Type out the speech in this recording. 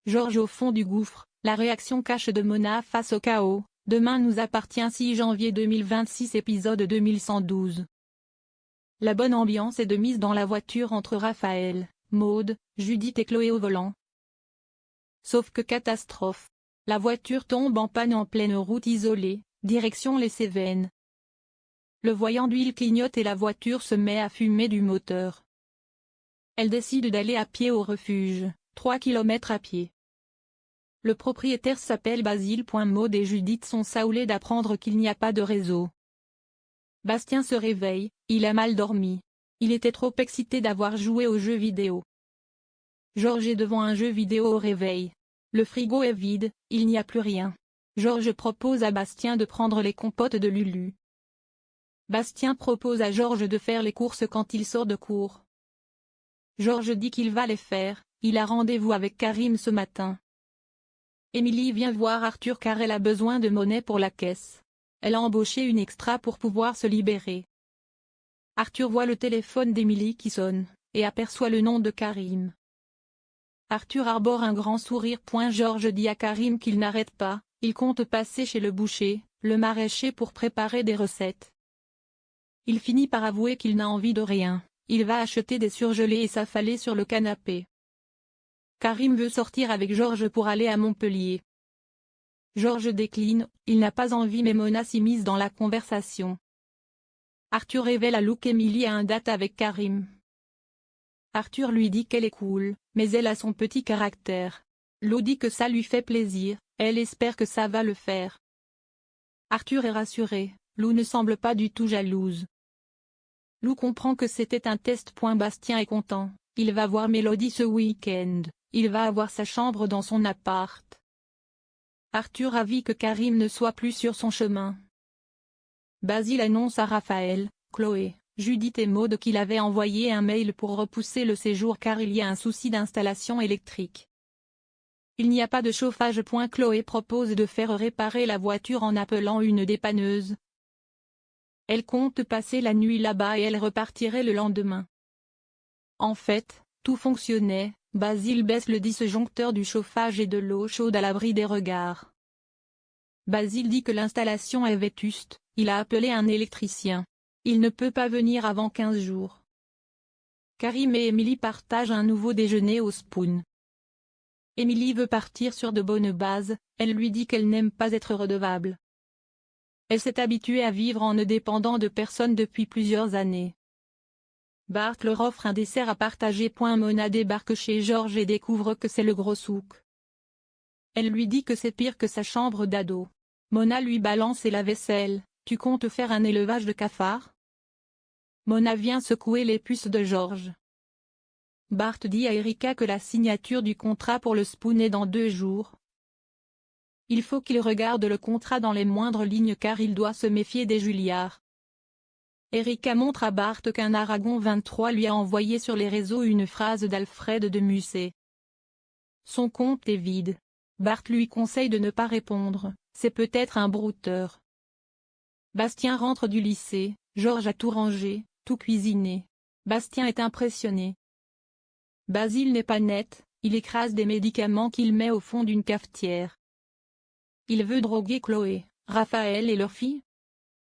Georges au fond du gouffre, la réaction cash de Mona face au chaos. Demain nous appartient 6 janvier 2026 épisode 2112. La bonne ambiance est de mise dans la voiture entre Raphaël, Maude, Judith et Chloé au volant. Sauf que catastrophe. La voiture tombe en panne en pleine route isolée, direction les Cévennes. Le voyant d'huile clignote et la voiture se met à fumer du moteur. Elle décide d'aller à pied au refuge, 3 km à pied. Le propriétaire s'appelle Basile. Maude et Judith sont saoulés d'apprendre qu'il n'y a pas de réseau. Bastien se réveille, il a mal dormi. Il était trop excité d'avoir joué aux jeux vidéo. Georges est devant un jeu vidéo au réveil. Le frigo est vide, il n'y a plus rien. Georges propose à Bastien de prendre les compotes de Lulu. Bastien propose à Georges de faire les courses quand il sort de cours. Georges dit qu'il va les faire, il a rendez-vous avec Karim ce matin. Émilie vient voir Arthur car elle a besoin de monnaie pour la caisse. Elle a embauché une extra pour pouvoir se libérer. Arthur voit le téléphone d'Émilie qui sonne, et aperçoit le nom de Karim. Arthur arbore un grand sourire. Georges dit à Karim qu'il n'arrête pas, il compte passer chez le boucher, le maraîcher pour préparer des recettes. Il finit par avouer qu'il n'a envie de rien, il va acheter des surgelés et s'affaler sur le canapé. Karim veut sortir avec Georges pour aller à Montpellier. Georges décline, il n'a pas envie mais Mona s'immisce dans la conversation. Arthur révèle à Lou qu'Émilie a un date avec Karim. Arthur lui dit qu'elle est cool, mais elle a son petit caractère. Lou dit que ça lui fait plaisir, elle espère que ça va le faire. Arthur est rassuré, Lou ne semble pas du tout jalouse. Lou comprend que c'était un test. Bastien est content, il va voir Mélodie ce week-end, il va avoir sa chambre dans son appart. Arthur ravit que Karim ne soit plus sur son chemin. Basile annonce à Raphaël, Chloé, Judith et Maude qu'il avait envoyé un mail pour repousser le séjour car il y a un souci d'installation électrique. Il n'y a pas de chauffage. Chloé propose de faire réparer la voiture en appelant une dépanneuse. Elle compte passer la nuit là-bas et elle repartirait le lendemain. En fait, tout fonctionnait, Basile baisse le disjoncteur du chauffage et de l'eau chaude à l'abri des regards. Basile dit que l'installation est vétuste, il a appelé un électricien. Il ne peut pas venir avant 15 jours. Karim et Émilie partagent un nouveau déjeuner au Spoon. Émilie veut partir sur de bonnes bases, elle lui dit qu'elle n'aime pas être redevable. Elle s'est habituée à vivre en ne dépendant de personne depuis plusieurs années. Bart leur offre un dessert à partager. Mona débarque chez Georges et découvre que c'est le gros souk. Elle lui dit que c'est pire que sa chambre d'ado. Mona lui balance et la vaisselle, tu comptes faire un élevage de cafards? Mona vient secouer les puces de Georges. Bart dit à Erika que la signature du contrat pour le Spoon est dans 2 jours. Il faut qu'il regarde le contrat dans les moindres lignes car il doit se méfier des Julliards. Erika montre à Bart qu'un Aragon 23 lui a envoyé sur les réseaux une phrase d'Alfred de Musset. Son compte est vide. Bart lui conseille de ne pas répondre, c'est peut-être un brouteur. Bastien rentre du lycée, Georges a tout rangé, tout cuisiné. Bastien est impressionné. Basile n'est pas net, il écrase des médicaments qu'il met au fond d'une cafetière. Il veut droguer Chloé, Raphaël et leur fille.